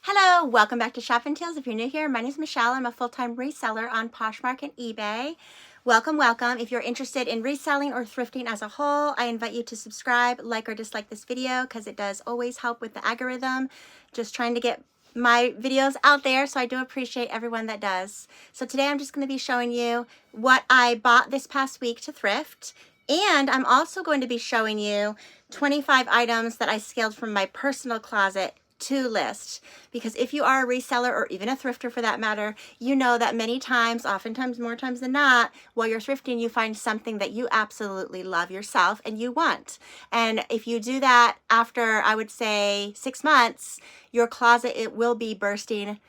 Hello, welcome back to Shopping Tales. If you're new here, my name is Michelle. I'm a full-time reseller on Poshmark and eBay. Welcome, welcome. If you're interested in reselling or thrifting as a whole, I invite you to subscribe, like, or dislike this video because it does always help with the algorithm. Just trying to get my videos out there, so I do appreciate everyone that does. So today I'm just going to be showing you what I bought this past week to thrift, and I'm also going to be showing you 25 items that I scaled from my personal closet to list, because if you are a reseller or even a thrifter for that matter, you know that many times, oftentimes more times than not, while you're thrifting, you find something that you absolutely love yourself and you want. And if you do that after, I would say, 6 months, your closet, it will be bursting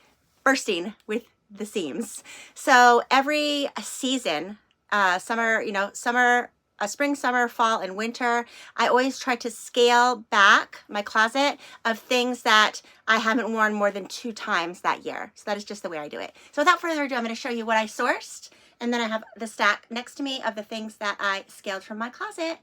with the seams. So every season, summer, spring, summer, fall, and winter, I always try to scale back my closet of things that I haven't worn more than 2 times that year. So that is just the way I do it. So without further ado, I'm going to show you what I sourced, and then I have the stack next to me of the things that I scaled from my closet.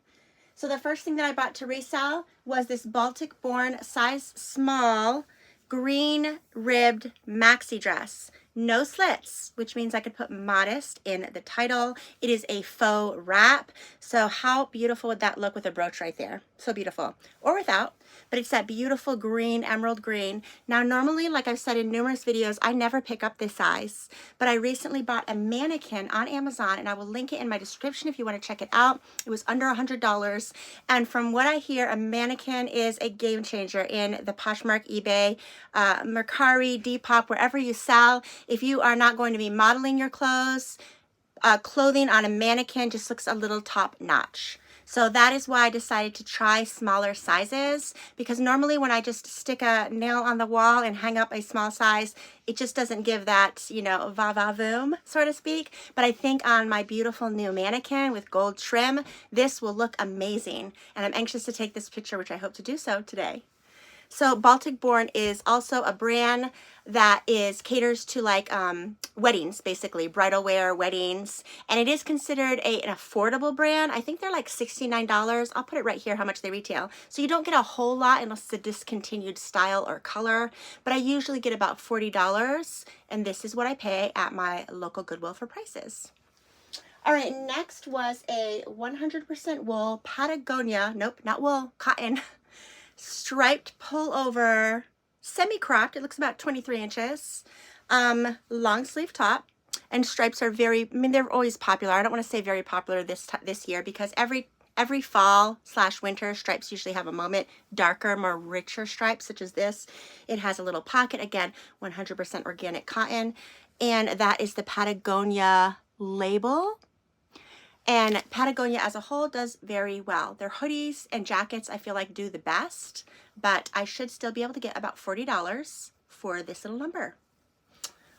So the first thing that I bought to resell was this Baltic Born size small green ribbed maxi dress. No slits, which means I could put modest in the title. It is a faux wrap. So how beautiful would that look with a brooch right there? So beautiful. Or without, but it's that beautiful green, emerald green. Now normally, like I've said in numerous videos, I never pick up this size, but I recently bought a Mannequin on Amazon, and I will link it in my description if you want to check it out. It was under $100, and from what I hear, a Mannequin is a game changer in the Poshmark, eBay, Mercari, Depop, wherever you sell. If you are not going to be modeling your clothes, clothing on a Mannequin just looks a little top notch. So that is why I decided to try smaller sizes, because normally when I just stick a nail on the wall and hang up a small size, it just doesn't give that, va-va-voom, so to speak. But I think on my beautiful new Mannequin with gold trim, this will look amazing. And I'm anxious to take this picture, which I hope to do so today. So Baltic Born is also a brand that caters to like weddings, basically bridal wear, weddings, and it is considered an affordable brand. I think they're like $69. I'll put it right here how much they retail. So you don't get a whole lot unless it's a discontinued style or color, but I usually get about $40, and this is what I pay at my local Goodwill for prices. All right, next was a 100% wool Patagonia, nope, not wool, cotton, striped pullover, semi-cropped, it looks about 23 inches, long sleeve top, and stripes are they're always popular. I don't want to say very popular this year, because every fall / winter, stripes usually have a moment. Darker, more richer stripes such as this. It has a little pocket, again, 100% organic cotton, and that is the Patagonia label. And Patagonia as a whole does very well. Their hoodies and jackets I feel like do the best, but I should still be able to get about $40 for this little number.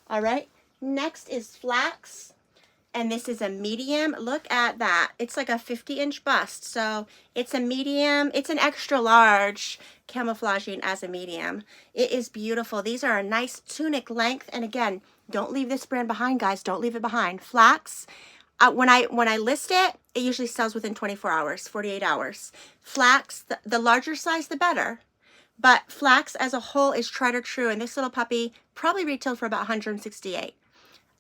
All right, next is flax, and this is a medium. Look at that. It's like a 50-inch bust, so it's a medium. It's an extra large, camouflaging as a medium. It is beautiful. These are a nice tunic length, and again, don't leave this brand behind, guys. Don't leave it behind. Flax. When I list it, it usually sells within 24 hours, 48 hours. Flax, the larger size, the better. But flax as a whole is tried or true, and this little puppy probably retailed for about $168.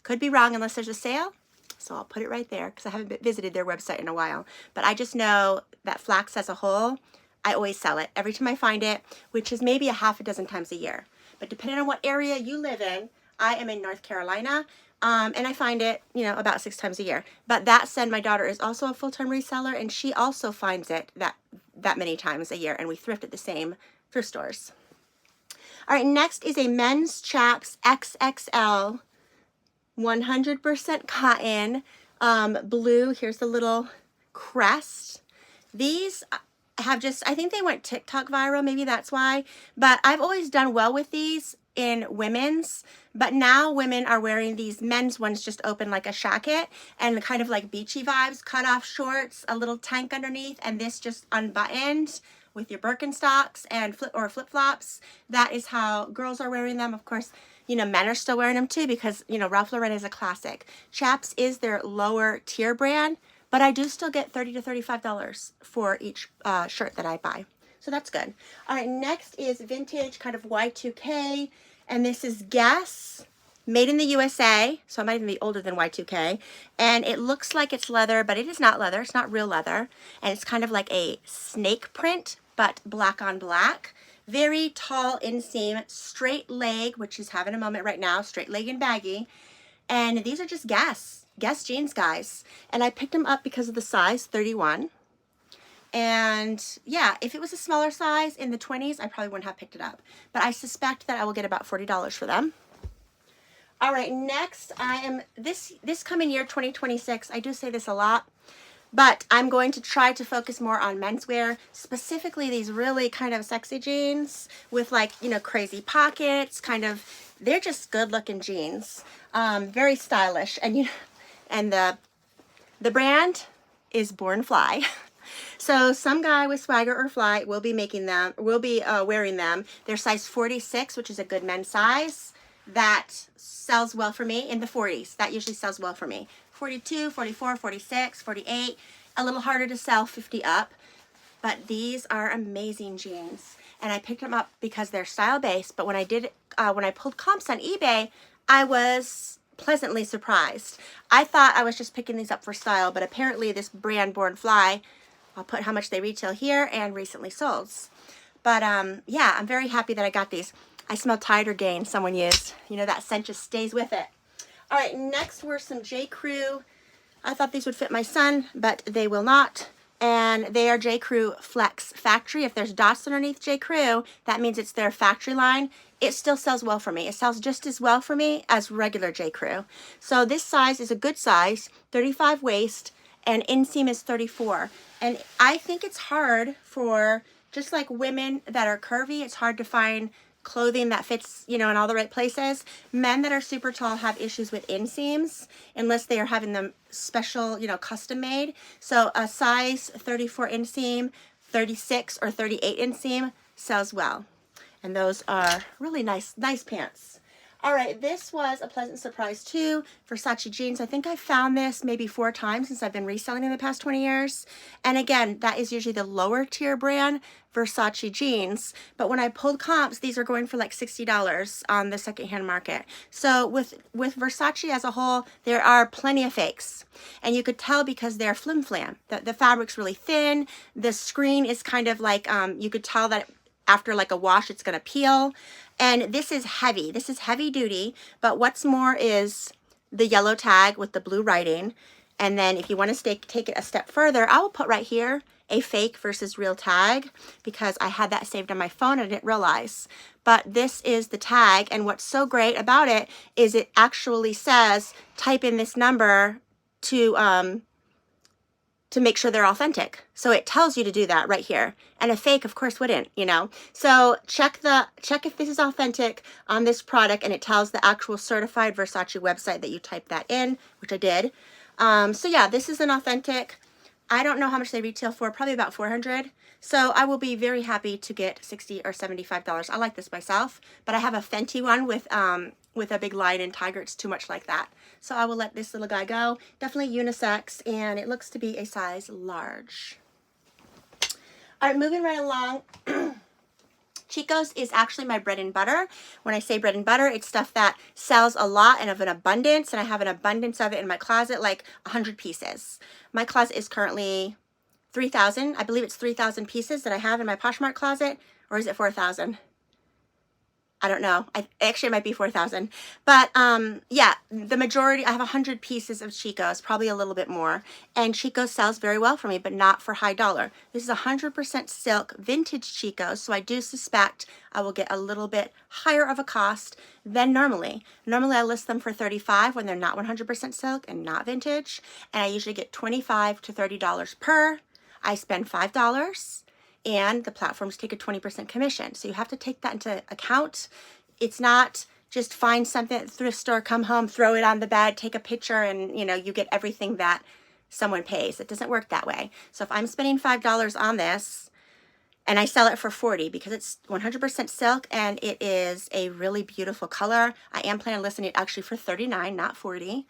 Could be wrong unless there's a sale, so I'll put it right there because I haven't visited their website in a while. But I just know that flax as a whole, I always sell it every time I find it, which is maybe a half a dozen times a year. But depending on what area you live in, I am in North Carolina, and I find it, about 6 times a year. But that said, my daughter is also a full-time reseller, and she also finds it that many times a year, and we thrift at the same thrift stores. All right, next is a men's chaps XXL, 100% cotton, blue. Here's the little crest. These have I think they went TikTok viral, maybe that's why, but I've always done well with these in women's, but now women are wearing these men's ones just open like a shacket and kind of like beachy vibes, cut off shorts, a little tank underneath, and this just unbuttoned with your Birkenstocks and flip-flops. That is how girls are wearing them. Of course, men are still wearing them too, because Ralph Lauren is a classic. Chaps is their lower tier brand, but I do still get $30 to $35 for each shirt that I buy. So that's good. All right, next is vintage kind of Y2K. And this is Guess, made in the USA, so it might even be older than Y2K. And it looks like it's leather, but it is not leather. It's not real leather. And it's kind of like a snake print, but black on black. Very tall inseam, straight leg, which is having a moment right now, straight leg and baggy. And these are just Guess jeans, guys. And I picked them up because of the size, 31. And yeah, if it was a smaller size in the 20s, I probably wouldn't have picked it up. But I suspect that I will get about $40 for them. All right, next this coming year, 2026, I do say this a lot, but I'm going to try to focus more on menswear, specifically these really kind of sexy jeans with like, you know, crazy pockets, kind of, they're just good looking jeans. Very stylish. And you know, and the brand is Born Fly. So some guy with swagger or fly will be making them, will be wearing them. They're size 46, which is a good men's size. That sells well for me in the 40s. That usually sells well for me. 42, 44, 46, 48. A little harder to sell 50 up. But these are amazing jeans. And I picked them up because they're style based. But when I pulled comps on eBay, I was pleasantly surprised. I thought I was just picking these up for style, but apparently this brand Born Fly, I'll put how much they retail here, and recently sold. But yeah, I'm very happy that I got these. I smell Tide or Gain someone used. You know, that scent just stays with it. All right, next were some J.Crew. I thought these would fit my son, but they will not. And they are J.Crew Flex Factory. If there's dots underneath J.Crew, that means it's their factory line. It still sells well for me. It sells just as well for me as regular J.Crew. So this size is a good size, 35 waist, and inseam is 34. And I think it's hard for, just like women that are curvy, it's hard to find clothing that fits, you know, in all the right places. Men that are super tall have issues with inseams unless they are having them special, you know, custom made. So a size 34 inseam, 36 or 38 inseam sells well. And those are really nice pants. All right, this was a pleasant surprise too. Versace jeans. I think I found this maybe 4 times since I've been reselling in the past 20 years. And again, that is usually the lower tier brand, Versace jeans. But when I pulled comps, these are going for like $60 on the secondhand market. So with Versace as a whole, there are plenty of fakes. And you could tell because they're flim flam. The fabric's really thin. The screen is kind of like, you could tell that after like a wash, it's going to peel. And this is heavy. This is heavy duty. But what's more is the yellow tag with the blue writing. And then if you want to take it a step further, I will put right here a fake versus real tag because I had that saved on my phone and I didn't realize. But this is the tag. And what's so great about it is it actually says, type in this number to make sure they're authentic. So it tells you to do that right here. And a fake, of course, wouldn't, you know. So check if this is authentic on this product, and it tells the actual certified Versace website that you type that in, which I did. So yeah, this is an authentic. I don't know how much they retail for, probably about $400. So I will be very happy to get $60 or $75. I like this myself, but I have a Fenty one with a big lion and tiger. It's too much like that. So I will let this little guy go. Definitely unisex, and it looks to be a size large. All right, moving right along. Chico's is actually my bread and butter. When I say bread and butter, it's stuff that sells a lot and of an abundance, and I have an abundance of it in my closet, like 100 pieces. My closet is currently 3,000. I believe it's 3,000 pieces that I have in my Poshmark closet, or is it 4,000? I don't know. Actually, it might be 4,000. But yeah, the majority, I have 100 pieces of Chico's, probably a little bit more. And Chico's sells very well for me, but not for high dollar. This is 100% silk vintage Chico's, so I do suspect I will get a little bit higher of a cost than normally. Normally, I list them for $35 when they're not 100% silk and not vintage. And I usually get $25 to $30 per. I spend $5. And the platforms take a 20% commission. So you have to take that into account. It's not just find something at the thrift store, come home, throw it on the bed, take a picture, and you know, you get everything that someone pays. It doesn't work that way. So if I'm spending $5 on this and I sell it for $40 because it's 100% silk and it is a really beautiful color. I am planning on listing it actually for $39, not $40.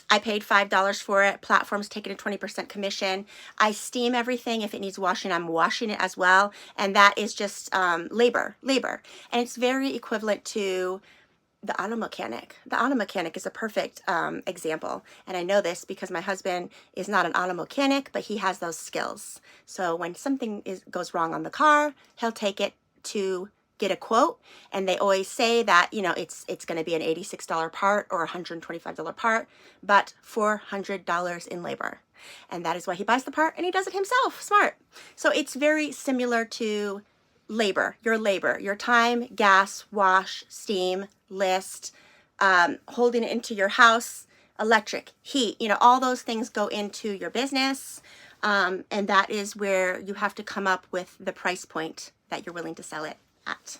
I paid $5 for it. Platform's taking a 20% commission. I steam everything. If it needs washing, I'm washing it as well. And that is just labor. And it's very equivalent to the auto mechanic. The auto mechanic is a perfect example. And I know this because my husband is not an auto mechanic, but he has those skills. So when something goes wrong on the car, he'll take it to get a quote, and they always say that, you know, it's going to be an $86 part or $125 part, but $400 in labor. And that is why he buys the part, and he does it himself. Smart. So it's very similar to labor, your time, gas, wash, steam, list, holding it into your house, electric, heat, you know, all those things go into your business. And that is where you have to come up with the price point that you're willing to sell it at.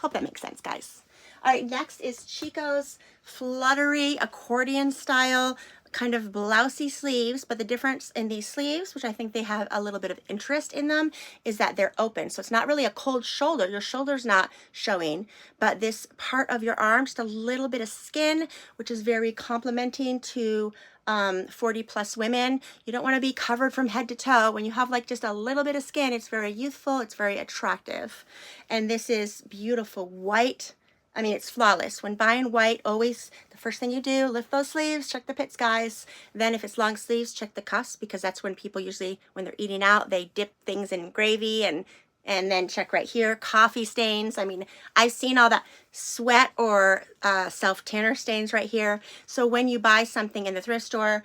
Hope that makes sense, guys. All right, next is Chico's fluttery accordion style kind of blousey sleeves, but the difference in these sleeves, which I think they have a little bit of interest in them, is that they're open. So it's not really a cold shoulder. Your shoulder's not showing, but this part of your arm, just a little bit of skin, which is very complimenting to 40 plus women. You don't want to be covered from head to toe. When you have like just a little bit of skin, it's very youthful, it's very attractive. And this is beautiful white. I mean, it's flawless. When buying white, always the first thing you do, lift those sleeves, check the pits, guys. Then if it's long sleeves, check the cuffs, because that's when people usually, when they're eating out, they dip things in gravy, and then check right here, coffee stains. I mean, I've seen all that sweat or self-tanner stains right here. So when you buy something in the thrift store,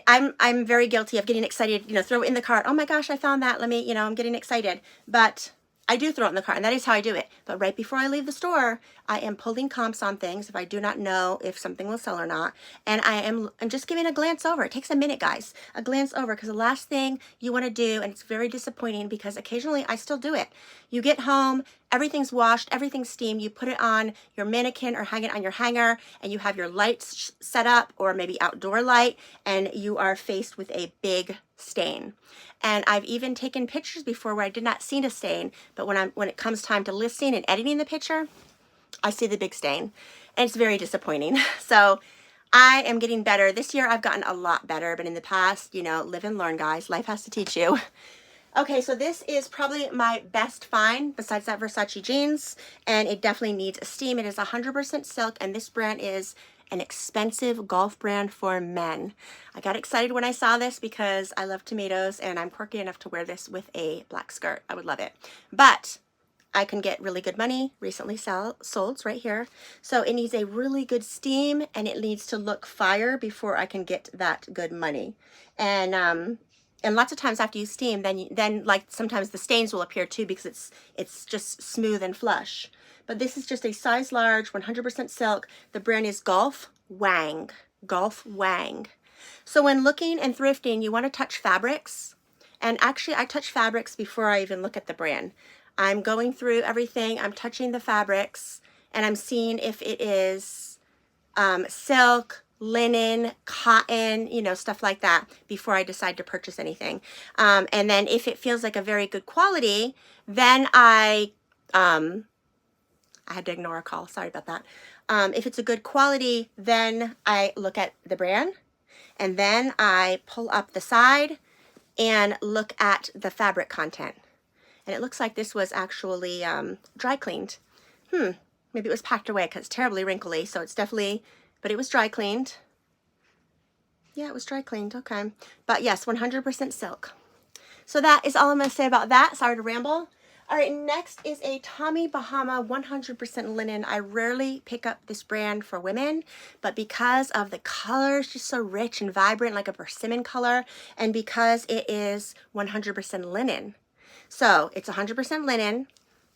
I'm very guilty of getting excited, you know, throw it in the cart. Oh my gosh, I found that. Let me, you know, I'm getting excited. But I do throw it in the cart, and that is how I do it. But right before I leave the store, I am pulling comps on things if I do not know if something will sell or not. And I'm just giving a glance over. It takes a minute, guys. A glance over, because the last thing you want to do, and it's very disappointing because occasionally I still do it. You get home, everything's washed, everything's steamed, you put it on your mannequin or hang it on your hanger, and you have your lights set up, or maybe outdoor light, and you are faced with a big stain. And I've even taken pictures before where I did not see a stain, but when it comes time to listing and editing the picture, I see the big stain, and it's very disappointing. So I am getting better. This year I've gotten a lot better, but in the past, you know, live and learn, guys. Life has to teach you. Okay, so this is probably my best find besides that Versace jeans, and it definitely needs a steam. It is 100% silk, and this brand is an expensive golf brand for men. I got excited when I saw this because I love tomatoes, and I'm quirky enough to wear this with a black skirt. I would love it. But I can get really good money, recently sold, it's right here. So it needs a really good steam, and it needs to look fire before I can get that good money. And lots of times after you steam, then like sometimes the stains will appear too, because it's just smooth and flush. But this is just a size large, 100% silk. The brand is Golf Wang. Golf Wang. So when looking and thrifting, you want to touch fabrics. And actually, I touch fabrics before I even look at the brand. I'm going through everything. I'm touching the fabrics, and I'm seeing if it is silk, linen, cotton, you know, stuff like that before I decide to purchase anything. And then if it feels like a very good quality, then I had to ignore a call. Sorry about that. If it's a good quality, then I look at the brand, and then I pull up the side and look at the fabric content. And it looks like this was actually dry cleaned. Maybe it was packed away because it's terribly wrinkly. So it's definitely, but it was dry cleaned. Yeah, it was dry cleaned. Okay. But yes, 100% silk. So that is all I'm going to say about that. Sorry to ramble. All right, next is a Tommy Bahama 100% linen. I rarely pick up this brand for women, but because of the colors, just so rich and vibrant, like a persimmon color, and because it is 100% linen. So it's 100% linen,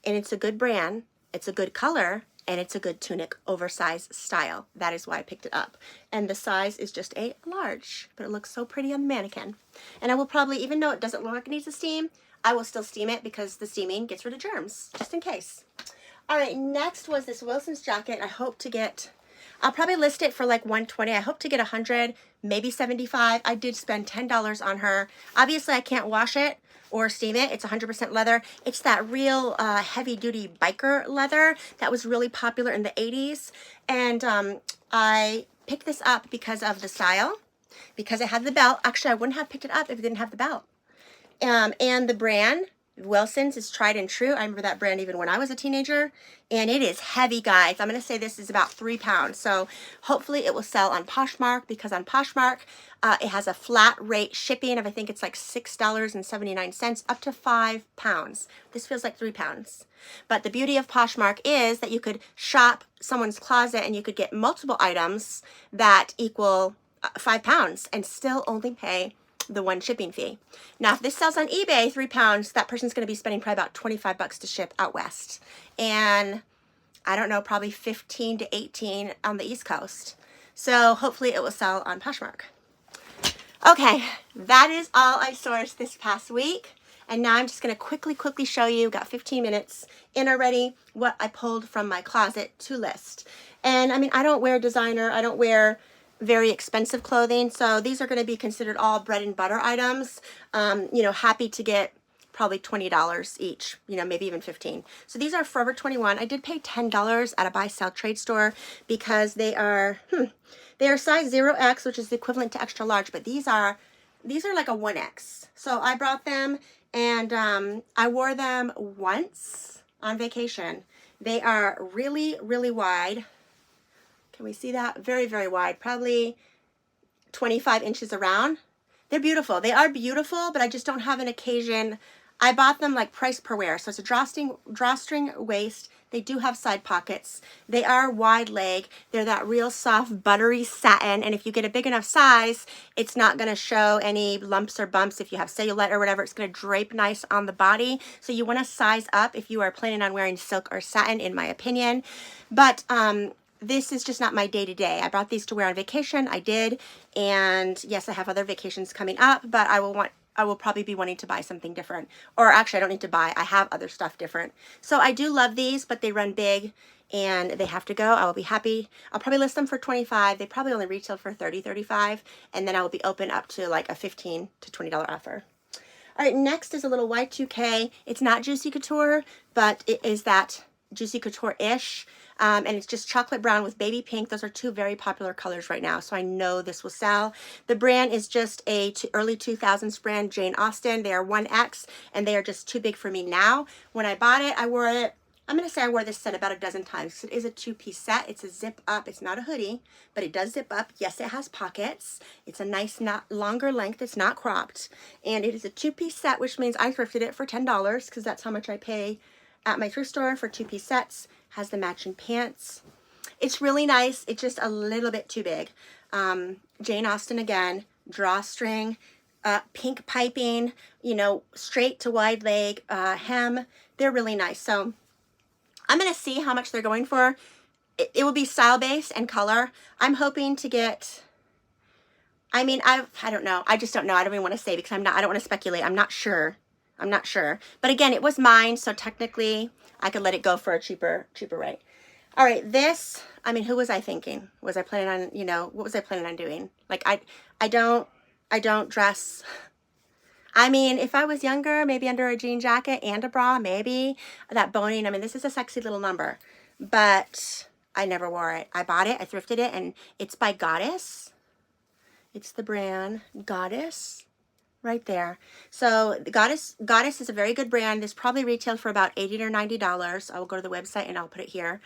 and it's a good brand, it's a good color, and it's a good tunic oversized style. That is why I picked it up. And the size is just a large, but it looks so pretty on the mannequin. And I will probably, even though it doesn't look like it needs to steam, I will still steam it because the steaming gets rid of germs, just in case. All right, next was this Wilson's jacket. I hope to get, I'll probably list it for like $120. I hope to get 100, maybe 75. I did spend $10 on her. Obviously, I can't wash it or steam it. It's 100% leather. It's that real heavy-duty biker leather that was really popular in the 80s. And I picked this up because of the style, because it had the belt. Actually, I wouldn't have picked it up if it didn't have the belt. And the brand, Wilson's, is tried and true. I remember that brand even when I was a teenager, and it is heavy, guys. I'm going to say this is about 3 pounds, so hopefully it will sell on Poshmark, because on Poshmark, it has a flat rate shipping of, I think it's like $6.79 up to 5 pounds. This feels like 3 pounds. But the beauty of Poshmark is that you could shop someone's closet and you could get multiple items that equal 5 pounds and still only pay the 1 shipping fee. Now, if this sells on eBay 3 pounds, that person's going to be spending probably about 25 bucks to ship out west. And I don't know, probably 15 to 18 on the East Coast. So hopefully it will sell on Poshmark. Okay, that is all I sourced this past week. And now I'm just going to quickly show you, got 15 minutes in already, what I pulled from my closet to list. And I mean, I don't wear designer, I don't wear very expensive clothing, so these are going to be considered all bread and butter items. You know, happy to get probably $20 each, you know, maybe even 15. So these are Forever 21. I did pay $10 at a buy sell trade store because they are size 0X, which is the equivalent to extra large, but these are like a 1X. So I brought them and I wore them once on vacation. They are really wide. Can we see that? Very wide, probably 25 inches around. They're beautiful. They are beautiful, but I just don't have an occasion. I bought them like price per wear. So it's a drawstring waist. They do have side pockets. They are wide leg. They're that real soft, buttery satin. And if you get a big enough size, it's not going to show any lumps or bumps. If you have cellulite or whatever, it's going to drape nice on the body. So you want to size up if you are planning on wearing silk or satin, in my opinion. But, this is just not my day-to-day. I brought these to wear on vacation. I did. And yes, I have other vacations coming up, but I will probably be wanting to buy something different. Or actually, I don't need to buy. I have other stuff different. So I do love these, but they run big and they have to go. I will be happy. I'll probably list them for $25. They probably only retail for $30, $35. And then I will be open up to like a $15 to $20 offer. All right, next is a little Y2K. It's not Juicy Couture, but it is that Juicy Couture-ish. And it's just chocolate brown with baby pink. Those are 2 very popular colors right now, so I know this will sell. The brand is just a early 2000s brand, Jane Austen. They are 1X, and they are just too big for me now. When I bought it, I wore it, I'm going to say I wore this set about a dozen times. It is a 2-piece set. It's a zip up. It's not a hoodie, but it does zip up. Yes, it has pockets. It's a nice, not longer length. It's not cropped. And it is a 2-piece set, which means I thrifted it for $10 because that's how much I pay at my thrift store for 2-piece sets. Has the matching pants. It's really nice. It's just a little bit too big. Jane Austen again, drawstring, pink piping, you know, straight to wide leg hem. They're really nice. So I'm going to see how much they're going for. It will be style based and color. I'm hoping to get, I mean, I don't know. I just don't know. I don't even want to say because I don't want to speculate. I'm not sure. But again, it was mine, so technically I could let it go for a cheaper rate. All right, this, I mean, who was I thinking? Was I planning on, you know, what was I planning on doing? Like, I don't dress. I mean, if I was younger, maybe under a jean jacket and a bra, maybe. That boning, I mean, this is a sexy little number. But I never wore it. I bought it, I thrifted it, and it's by Goddess. It's the brand Goddess. Right there. So Goddess is a very good brand. This probably retailed for about $80 or $90. I will go to the website and I'll put it here.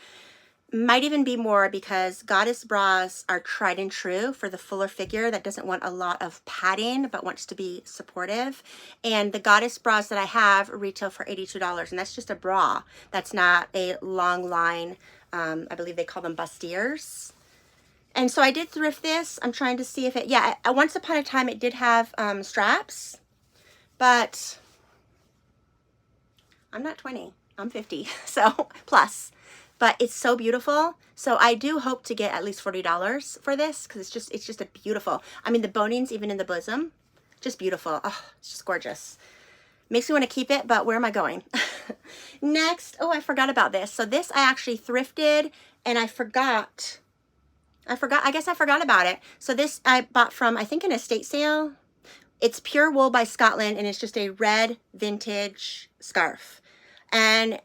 Might even be more because Goddess bras are tried and true for the fuller figure that doesn't want a lot of padding but wants to be supportive. And the Goddess bras that I have retail for $82, and that's just a bra. That's not a long line. I believe they call them bustiers. And so I did thrift this. I'm trying to see if it, yeah, once upon a time it did have straps, but I'm not 20, I'm 50, so plus, but it's so beautiful. So I do hope to get at least $40 for this because it's just a beautiful, I mean, the bonings even in the bosom, just beautiful. Oh, it's just gorgeous. Makes me want to keep it, but where am I going? Next, oh, I forgot about this. So this I actually thrifted and I guess I forgot about it. So this I bought from, I think, an estate sale. It's pure wool by Scotland, and it's just a red vintage scarf. And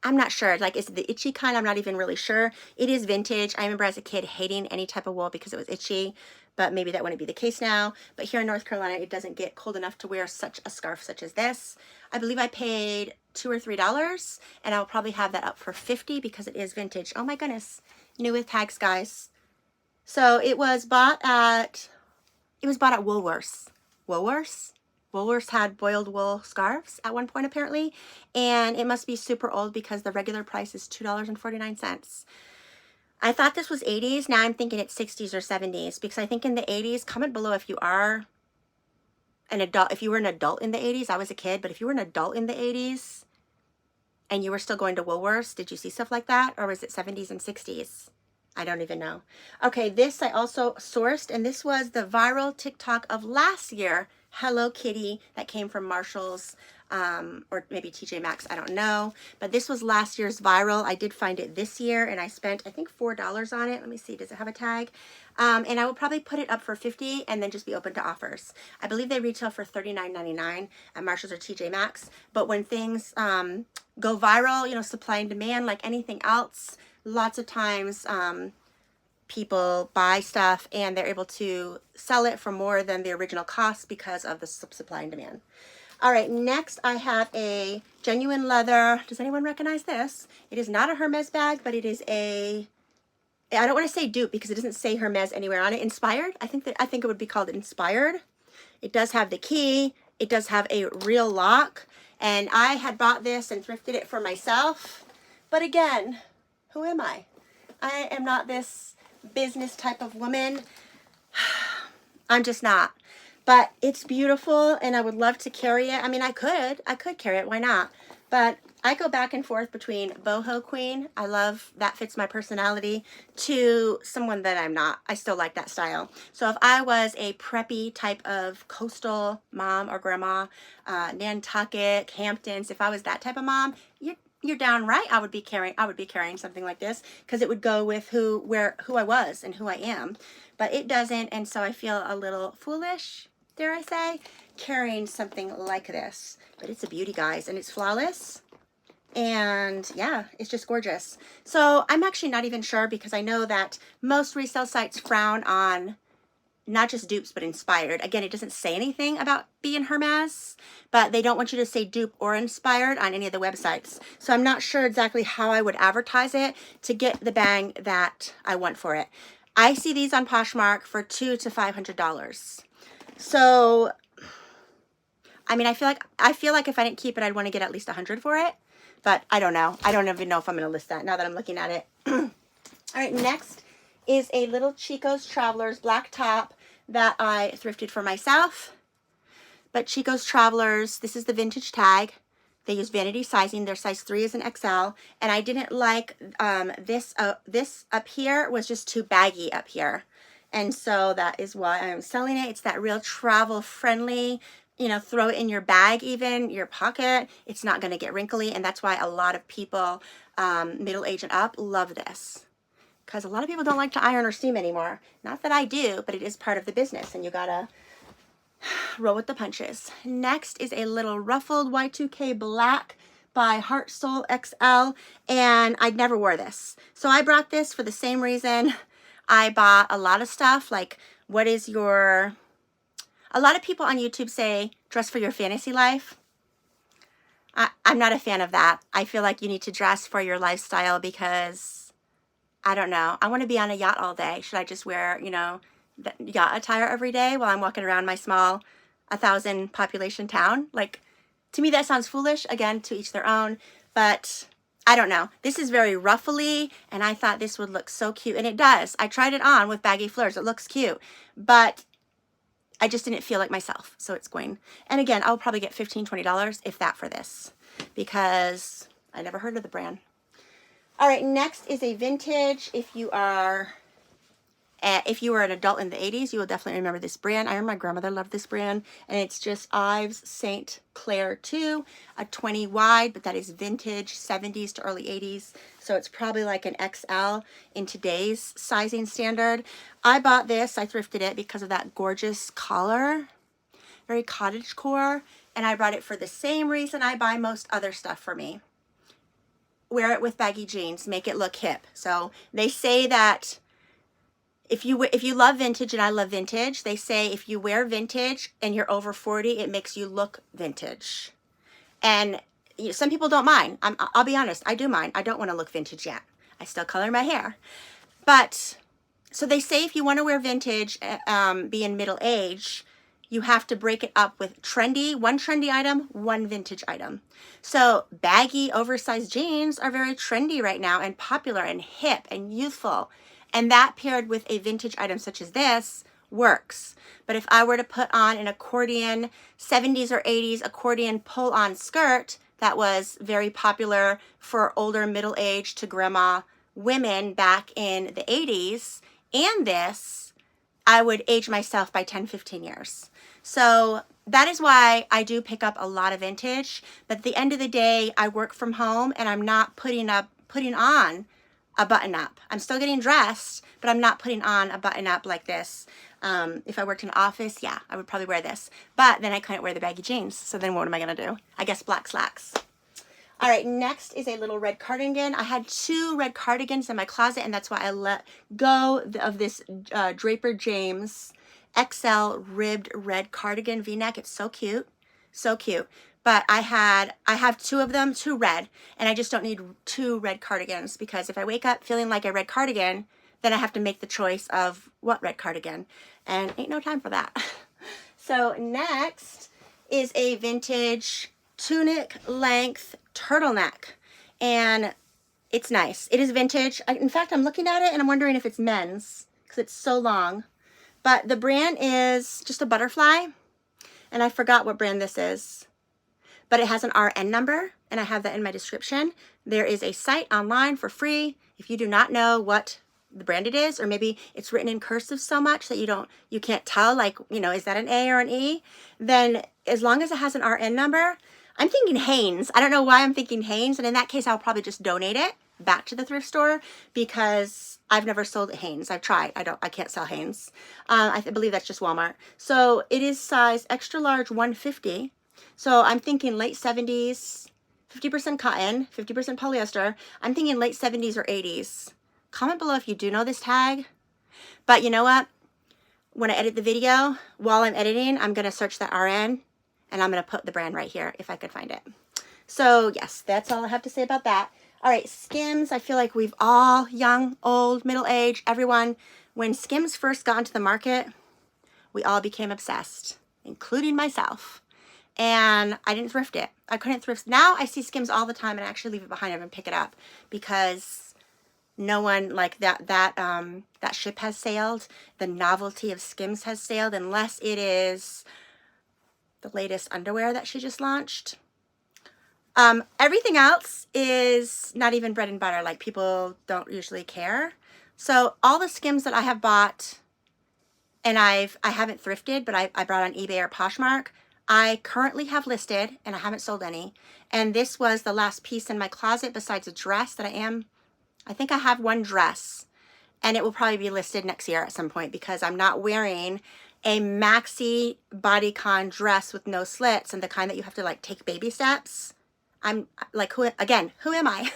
I'm not sure. Like, is it the itchy kind? I'm not even really sure. It is vintage. I remember as a kid hating any type of wool because it was itchy, but maybe that wouldn't be the case now. But here in North Carolina, it doesn't get cold enough to wear such a scarf such as this. I believe I paid $2 or $3, and I'll probably have that up for $50 because it is vintage. Oh my goodness. New with tags, guys. So it was bought at Woolworths. Woolworths? Woolworths had boiled wool scarves at one point apparently, and it must be super old because the regular price is $2.49. I thought this was 80s. Now I'm thinking it's 60s or 70s because I think in the 80s, comment below if you are an adult. If you were an adult in the 80s, I was a kid, but if you were an adult in the 80s and you were still going to Woolworths, did you see stuff like that? Or was it 70s and 60s? I don't even know. Okay, this I also sourced, and this was the viral TikTok of last year, Hello Kitty, that came from Marshall's, or maybe TJ Maxx, I don't know. But this was last year's viral. I did find it this year, and I spent, I think, $4 on it. Let me see, does it have a tag? And I will probably put it up for $50 and then just be open to offers. I believe they retail for $39.99 at Marshall's or TJ Maxx. But when things go viral, you know, supply and demand like anything else, lots of times people buy stuff and they're able to sell it for more than the original cost because of the supply and demand. All right, next I have a genuine leather. Does anyone recognize this? It is not a Hermes bag, but it is a, I don't want to say dupe because it doesn't say Hermes anywhere on it. Inspired? I think it would be called Inspired. It does have the key. It does have a real lock. And I had bought this and thrifted it for myself. But again, who am I? I am not this business type of woman. I'm just not. But it's beautiful and I would love to carry it. I mean, I could carry it. Why not? But I go back and forth between boho queen. I love, that fits my personality, to someone that I'm not. I still like that style. So if I was a preppy type of coastal mom or grandma, Nantucket, Hamptons, if I was that type of mom, you're down right. I would be carrying something like this because it would go with who I was and who I am. But it doesn't, and so I feel a little foolish, dare I say, carrying something like this. But it's a beauty, guys, and it's flawless. And yeah, it's just gorgeous. So I'm actually not even sure because I know that most resale sites frown on not just dupes, but inspired. Again, it doesn't say anything about being Hermes, but they don't want you to say dupe or inspired on any of the websites. So I'm not sure exactly how I would advertise it to get the bang that I want for it. I see these on Poshmark for $200 to $500. So, I mean, I feel like if I didn't keep it, I'd want to get at least $100 for it. But I don't know. I don't even know if I'm going to list that now that I'm looking at it. All right, next is a little Chico's Travelers black top that I thrifted for myself. But Chico's Travelers, this is the vintage tag. They use vanity sizing. Their size 3 is an XL. And I didn't like this up here was just too baggy up here. And so that is why I'm selling it. It's that real travel friendly, you know, throw it in your bag, even your pocket. It's not going to get wrinkly. And that's why a lot of people, middle age and up, love this. Because a lot of people don't like to iron or steam anymore. Not that I do, but it is part of the business. And you got to roll with the punches. Next is a little ruffled Y2K black by Heart Soul XL. And I never wore this. So I brought this for the same reason I bought a lot of stuff. Like, what is your... A lot of people on YouTube say, dress for your fantasy life. I'm not a fan of that. I feel like you need to dress for your lifestyle because, I don't know, I want to be on a yacht all day. Should I just wear, you know, the yacht attire every day while I'm walking around my small 1,000 population town? Like, to me that sounds foolish. Again, to each their own. But I don't know. This is very ruffly, and I thought this would look so cute. And it does. I tried it on with baggy fleurs. It looks cute. But I just didn't feel like myself, so it's going. And again, I'll probably get $15, $20, if that, for this, because I never heard of the brand. All right, next is a vintage. If you were an adult in the 80s, you will definitely remember this brand. I remember my grandmother loved this brand, and it's just Ives St. Clair 2, a 20 wide, but that is vintage, 70s to early 80s. So it's probably like an XL in today's sizing standard. I bought this, I thrifted it because of that gorgeous collar, very cottagecore, and I brought it for the same reason I buy most other stuff for me. wear it with baggy jeans, make it look hip. So they say that if you love vintage, and I love vintage, they say if you wear vintage and you're over 40, it makes you look vintage. And some people don't mind. I'll be honest, I do mind. I don't want to look vintage yet. I still color my hair. But, so they say if you want to wear vintage, be in middle age, you have to break it up with one trendy item, one vintage item. So baggy, oversized jeans are very trendy right now and popular and hip and youthful. And that paired with a vintage item such as this works. But if I were to put on an accordion, 70s or 80s accordion pull-on skirt that was very popular for older middle-aged to grandma women back in the 80s, and this, I would age myself by 10, 15 years. So that is why I do pick up a lot of vintage. But at the end of the day, I work from home and I'm not putting on a button up. I'm still getting dressed, but I'm not putting on a button up like this. If I worked in an office, yeah, I would probably wear this. But then I couldn't wear the baggy jeans. So then what am I gonna do? I guess black slacks. All right, next is a little red cardigan. I had 2 red cardigans in my closet, and that's why I let go of this Draper James XL ribbed red cardigan V-neck. It's so cute, so cute. But I have 2 of them, 2 red, and I just don't need 2 red cardigans, because if I wake up feeling like a red cardigan, then I have to make the choice of what red cardigan, and ain't no time for that. So next is a vintage tunic length turtleneck, and it's nice. It is vintage. In fact, I'm looking at it and I'm wondering if it's men's because it's so long. But the brand is just a butterfly, and I forgot what brand this is. But it has an RN number, and I have that in my description. There is a site online for free. If you do not know what the brand it is, or maybe it's written in cursive so much that you can't tell, like, is that an A or an E? Then as long as it has an RN number, I'm thinking Hanes. I don't know why I'm thinking Hanes, and in that case, I'll probably just donate it back to the thrift store, because I've never sold Hanes. I've tried. I can't sell Hanes. I believe that's just Walmart. So it is size extra large 150. So I'm thinking late 70s, 50% cotton, 50% polyester. I'm thinking late 70s or 80s. Comment below if you do know this tag. But you know what? When I edit the video, while I'm editing, I'm going to search that RN, and I'm going to put the brand right here if I could find it. So yes, that's all I have to say about that. All right, Skims. I feel like we've all, young, old, middle-aged, everyone, when Skims first got into the market, we all became obsessed, including myself. And I didn't thrift it. I couldn't thrift. Now I see Skims all the time, and I actually leave it behind and pick it up, because no one, like, that ship has sailed. The novelty of Skims has sailed, unless it is the latest underwear that she just launched. Everything else is not even bread and butter. Like, people don't usually care. So all the Skims that I have bought, and I haven't thrifted, but I brought on eBay or Poshmark, I currently have listed, and I haven't sold any. And this was the last piece in my closet besides a dress that I think I have one dress, and it will probably be listed next year at some point, because I'm not wearing a maxi bodycon dress with no slits and the kind that you have to, like, take baby steps. I'm like, who am I?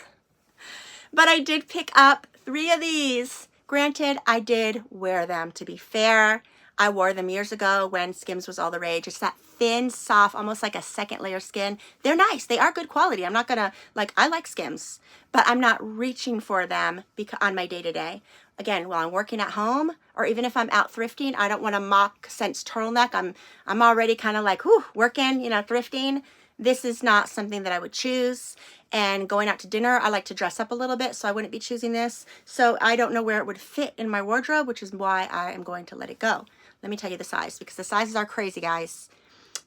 But I did pick up 3 of these. Granted, I did wear them, to be fair. I wore them years ago when Skims was all the rage. It's that thin, soft, almost like a second layer skin. They're nice. They are good quality. I'm not gonna, like, I like Skims, but I'm not reaching for them on my day-to-day. Again, while I'm working at home, or even if I'm out thrifting, I don't want a mock sense turtleneck. I'm already kind of like, whew, working, thrifting. This is not something that I would choose. And going out to dinner, I like to dress up a little bit, so I wouldn't be choosing this. So I don't know where it would fit in my wardrobe, which is why I am going to let it go. Let me tell you the size, because the sizes are crazy, guys.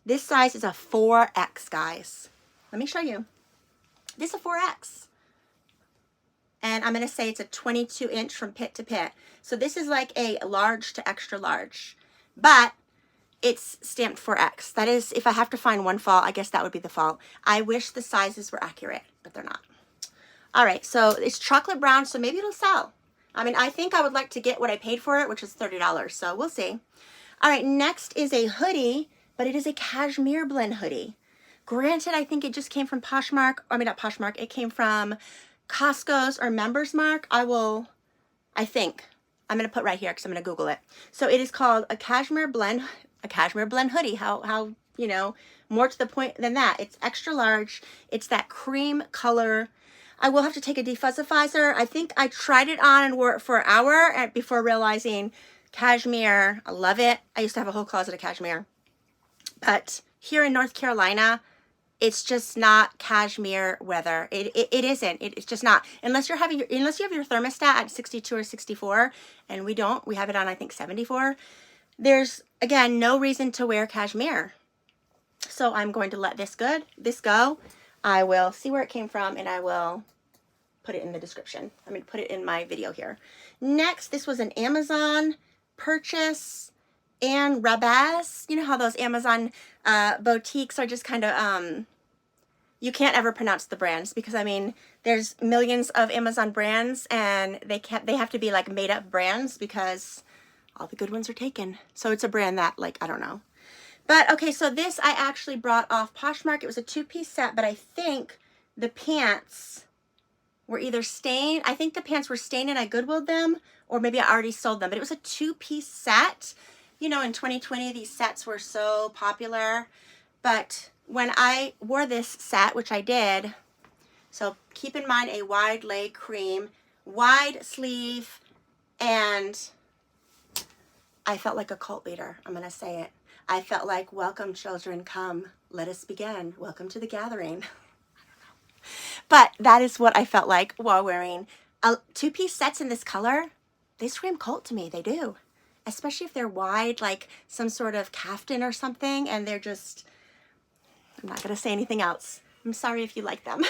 This size is a 4X, guys. Let me show you. This is a 4X. And I'm going to say it's a 22-inch from pit to pit. So this is like a large to extra large. But it's stamped 4X. That is, if I have to find one fault, I guess that would be the fault. I wish the sizes were accurate, but they're not. All right, so it's chocolate brown, so maybe it'll sell. I mean, I think I would like to get what I paid for it, which is $30, so we'll see. All right, next is a hoodie, but it is a cashmere blend hoodie. Granted, I think it just came from Poshmark. I mean, not Poshmark. It came from Costco's or Members Mark. I think I'm going to put right here because I'm going to Google it. So it is called a cashmere blend hoodie. How, you know, more to the point than that. It's extra large. It's that cream color. I will have to take a defuzzifier. I think I tried it on and wore it for an hour before realizing cashmere, I love it. I used to have a whole closet of cashmere. But here in North Carolina, it's just not cashmere weather. It isn't. It's just not. Unless you have your thermostat at 62 or 64, and we don't. We have it on, I think, 74. There's, again, no reason to wear cashmere. So I'm going to let this go. I will see where it came from, and I will put it in the description. I'm going to put it in my video here. Next, this was an Amazon purchase and Rabaz. You know how those Amazon boutiques are just kind of, you can't ever pronounce the brands because, I mean, there's millions of Amazon brands and they have to be like made up brands because all the good ones are taken. So it's a brand that, like, I don't know. But okay, so this I actually brought off Poshmark. It was a 2-piece set, but I think the pants were either stained. I think the pants were stained and I Goodwilled them, or maybe I already sold them. But it was a 2-piece set. You know, in 2020, these sets were so popular. But when I wore this set, which I did, so keep in mind a wide leg cream, wide sleeve, and I felt like a cult leader. I'm going to say it. I felt like, welcome children, come, let us begin. Welcome to the gathering. But that is what I felt like while wearing 2-piece sets in this color. They scream cult to me. They do. Especially if they're wide, like some sort of caftan or something, and they're just, I'm not going to say anything else. I'm sorry if you like them.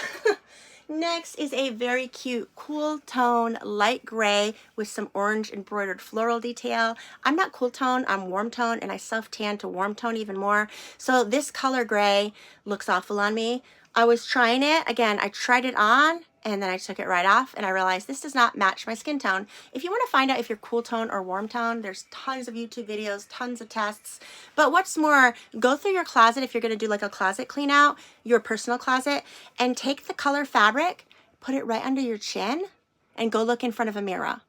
Next is a very cute cool tone light gray with some orange embroidered floral detail. I'm not cool tone, I'm warm tone, and I self-tan to warm tone even more. So this color gray looks awful on me. I was trying it. Again, I tried it on and then I took it right off and I realized this does not match my skin tone. If you want to find out if you're cool tone or warm tone, there's tons of YouTube videos, tons of tests. But what's more, go through your closet if you're going to do like a closet clean out, your personal closet, and take the color fabric, put it right under your chin, and go look in front of a mirror.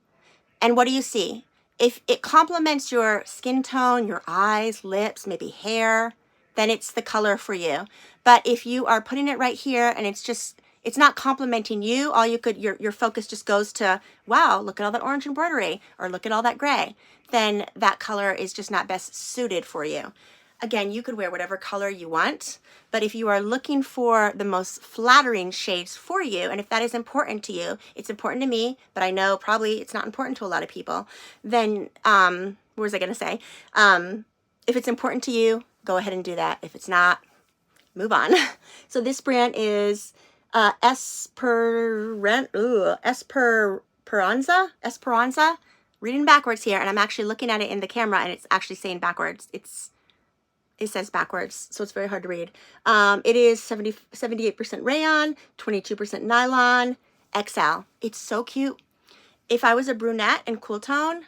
And what do you see? If it complements your skin tone, your eyes, lips, maybe hair, then it's the color for you. But if you are putting it right here and it's not complimenting you, all you could, your focus just goes to, wow, look at all that orange embroidery, or look at all that gray, then that color is just not best suited for you. Again, you could wear whatever color you want, but if you are looking for the most flattering shades for you, and if that is important to you, it's important to me, but I know probably it's not important to a lot of people, then, what was I going to say? If it's important to you, go ahead and do that. If it's not, move on. So this brand is Esperanza. Reading backwards here, and I'm actually looking at it in the camera, and it's actually saying backwards. It says backwards, so it's very hard to read. It is 78% rayon, 22% nylon, XL. It's so cute. If I was a brunette and cool tone,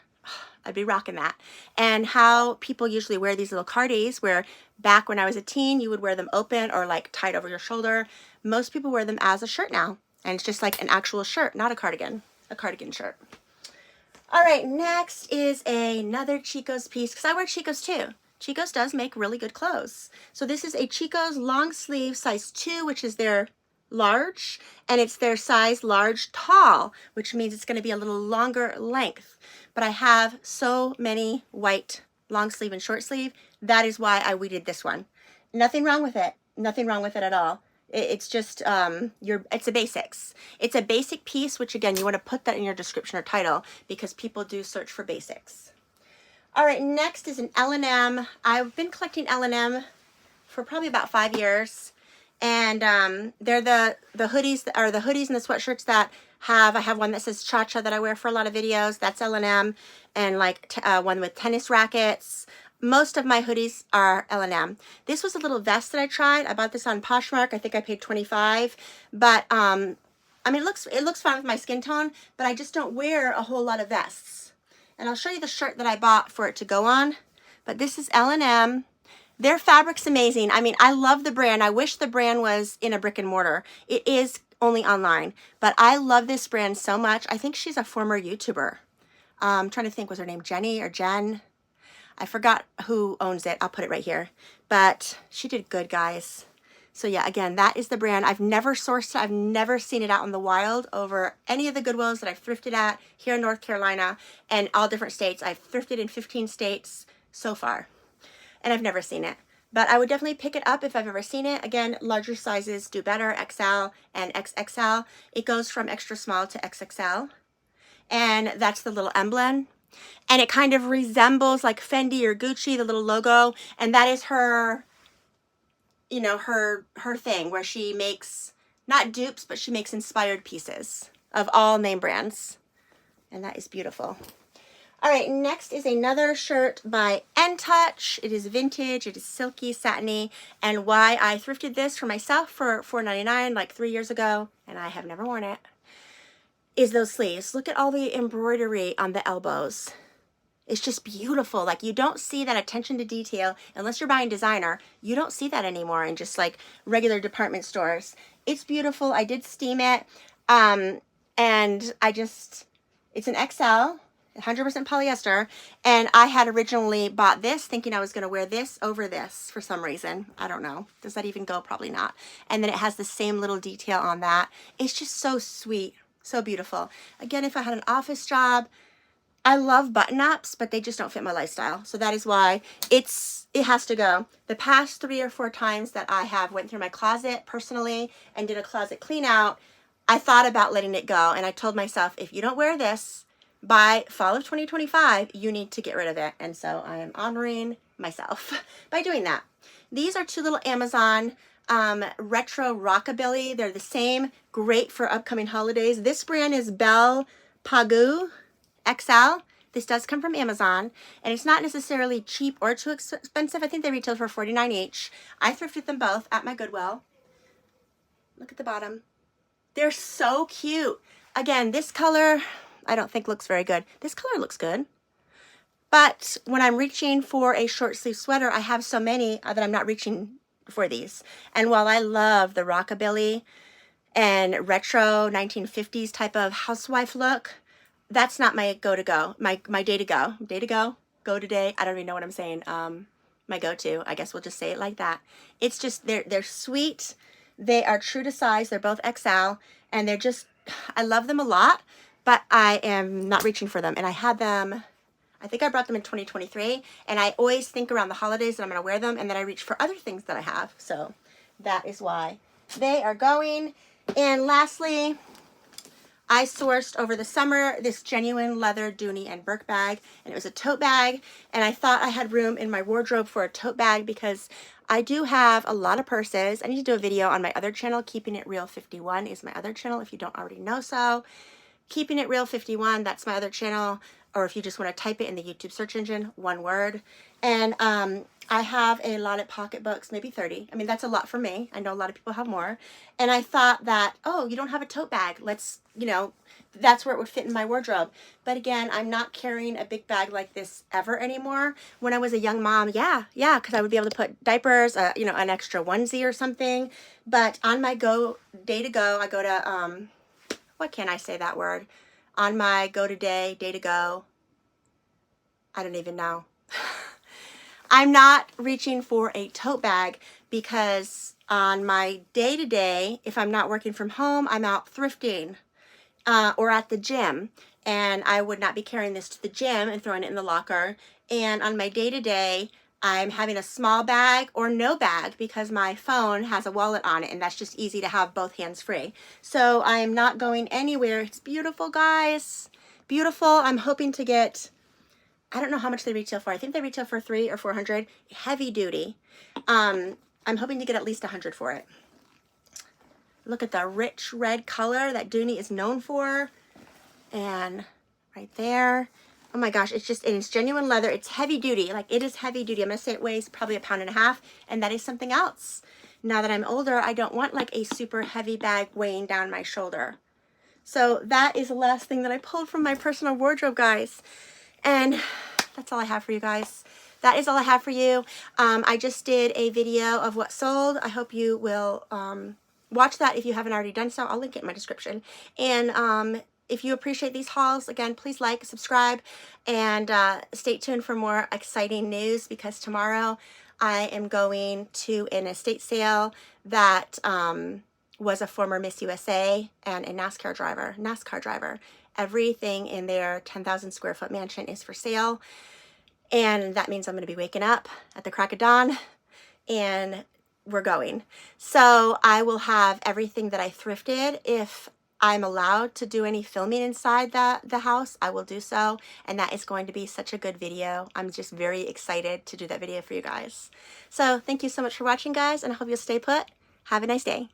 I'd be rocking that. And how people usually wear these little cardies, where back when I was a teen, you would wear them open or like tied over your shoulder. Most people wear them as a shirt now. And it's just like an actual shirt, not a cardigan shirt. All right, next is another Chico's piece, because I wear Chico's too. Chico's does make really good clothes. So this is a Chico's long sleeve size 2, which is their large, and it's their size large tall, which means it's going to be a little longer length. But I have so many white long sleeve and short sleeve. That is why I weeded this one. Nothing wrong with it. Nothing wrong with it at all. It's just, it's a basics. It's a basic piece, which again, you want to put that in your description or title because people do search for basics. All right, next is an L&M. I've been collecting L&M for probably about 5 years. And they're the hoodies, or the hoodies and the sweatshirts that I have one that says Cha-Cha that I wear for a lot of videos. That's L&M. And like one with tennis rackets. Most of my hoodies are L&M. This was a little vest that I tried. I bought this on Poshmark. I think I paid $25. But I mean, it looks fine with my skin tone, but I just don't wear a whole lot of vests. And I'll show you the shirt that I bought for it to go on. But this is L&M. Their fabric's amazing. I mean, I love the brand. I wish the brand was in a brick and mortar. It is only online. But I love this brand so much. I think she's a former YouTuber. I'm trying to think, was her name Jenny or Jen? I forgot who owns it. I'll put it right here. But she did good, guys. So yeah, again, that is the brand. I've never sourced it. I've never seen it out in the wild over any of the Goodwills that I've thrifted at here in North Carolina and all different states. I've thrifted in 15 states so far, and I've never seen it. But I would definitely pick it up if I've ever seen it. Again, larger sizes do better, XL and XXL. It goes from extra small to XXL. And that's the little emblem. And it kind of resembles like Fendi or Gucci, the little logo. And that is her, you know, her thing where she makes, not dupes, but she makes inspired pieces of all name brands. And that is beautiful. All right, next is another shirt by N-Touch. It is vintage, it is silky, satiny, and why I thrifted this for myself for $4.99 like 3 years ago, and I have never worn it, is those sleeves. Look at all the embroidery on the elbows. It's just beautiful. Like, you don't see that attention to detail unless you're buying designer. You don't see that anymore in just like regular department stores. It's beautiful. I did steam it, and it's an XL. 100% polyester, and I had originally bought this thinking I was going to wear this over this for some reason. I don't know. Does that even go? Probably not. And then it has the same little detail on that. It's just so sweet, so beautiful. Again, if I had an office job, I love button-ups, but they just don't fit my lifestyle. So that is why it has to go. The past 3 or 4 times that I have went through my closet personally and did a closet clean out, I thought about letting it go, and I told myself, if you don't wear this by fall of 2025, you need to get rid of it. And so I am honoring myself by doing that. These are 2 little Amazon retro rockabilly. They're the same, great for upcoming holidays. This brand is Belle Pagu XL. This does come from Amazon, and it's not necessarily cheap or too expensive. I think they retail for $49 each. I thrifted them both at my Goodwill. Look at the bottom. They're so cute. Again, this color, I don't think looks very good. This color looks good. But when I'm reaching for a short sleeve sweater, I have so many that I'm not reaching for these. And while I love the rockabilly and retro 1950s type of housewife look, that's not my go-to-go, my day-to-go. Day-to-go, go-to-day, I don't even know what I'm saying. My go-to, I guess we'll just say it like that. It's just, they're sweet. They are true to size. They're both XL, and they're just, I love them a lot. But I am not reaching for them. And I had them, I think I brought them in 2023. And I always think around the holidays that I'm going to wear them. And then I reach for other things that I have. So that is why they are going. And lastly, I sourced over the summer this genuine leather Dooney and Burke bag. And it was a tote bag. And I thought I had room in my wardrobe for a tote bag because I do have a lot of purses. I need to do a video on my other channel. Keeping It Real 51 is my other channel if you don't already know so. Keeping It Real 51, that's my other channel, or if you just want to type it in the YouTube search engine, one word. And I have a lot of pocketbooks, maybe 30. I mean, that's a lot for me. I know a lot of people have more. And I thought that, oh, you don't have a tote bag. Let's, you know, that's where it would fit in my wardrobe. But again, I'm not carrying a big bag like this ever anymore. When I was a young mom, yeah, because I would be able to put diapers, you know, an extra onesie or something. But on my day-to-go, I go to, what can I say that word? On my day-to-go, I don't even know. I'm not reaching for a tote bag because on my day-to-day, if I'm not working from home, I'm out thrifting or at the gym. And I would not be carrying this to the gym and throwing it in the locker. And on my day-to-day, I'm having a small bag or no bag because my phone has a wallet on it, and that's just easy to have both hands free. So I am not going anywhere. It's beautiful, guys. Beautiful. I'm hoping to get, I don't know how much they retail for. I think they retail for $300 or $400. Heavy duty. I'm hoping to get at least $100 for it. Look at the rich red color that Dooney is known for. And right there. Oh my gosh, it's just, and it's genuine leather. It's heavy duty. Like, it is heavy duty. I'm going to say it weighs probably 1.5 pounds, and that is something else. Now that I'm older, I don't want like a super heavy bag weighing down my shoulder. So that is the last thing that I pulled from my personal wardrobe, guys. And that's all I have for you guys. That is all I have for you. I just did a video of what sold. I hope you will watch that if you haven't already done so. I'll link it in my description. And if you appreciate these hauls, again, please like, subscribe, and stay tuned for more exciting news, because tomorrow I am going to an estate sale that was a former Miss USA and a NASCAR driver. Everything in their 10,000 square foot mansion is for sale. And that means I'm going to be waking up at the crack of dawn, and we're going. So I will have everything that I thrifted. If I'm allowed to do any filming inside the house, I will do so. And that is going to be such a good video. I'm just very excited to do that video for you guys. So thank you so much for watching, guys, and I hope you'll stay put. Have a nice day.